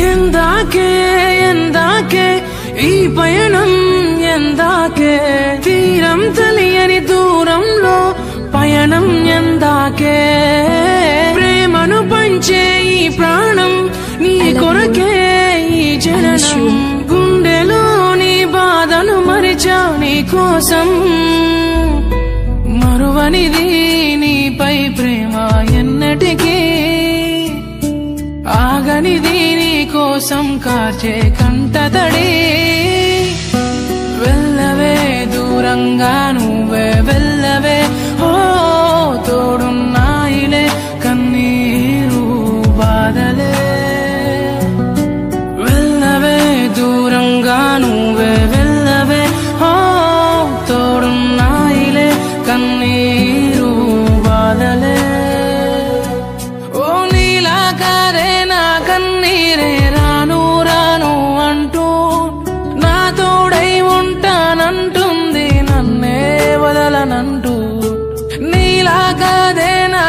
ఎందాకే ఎందాకే ఈ పయనం ఎందాకే తీరం తెలియని దూరంలో పయనం ఎందాకే ప్రేమను పంచే ఈ ప్రాణం నీ కొరకే ఈ జననం గుండెలో నీ బాధను మరిచా నీ కోసం మరువనిది నీపై ప్రేమ ఎన్నటికీ ఆగనిది నీ కోసం కార్చే కంటతడి వెళ్ళవే దూరంగా నువ్వే వెళ్ళవే ఓ తోడున్నాయిలే కన్నీరు బాధలే వెళ్ళవే దూరంగా నువ్వే వెళ్ళవే ఓ తోడున్నాయిలే కన్నీరు బాధలే ఓ నీలా కాదే నా కన్నీరే రాను రాను అంటూ నా తోడై ఉంటానంటుంది నన్నే వదలనంటూ నీలా కాదే నా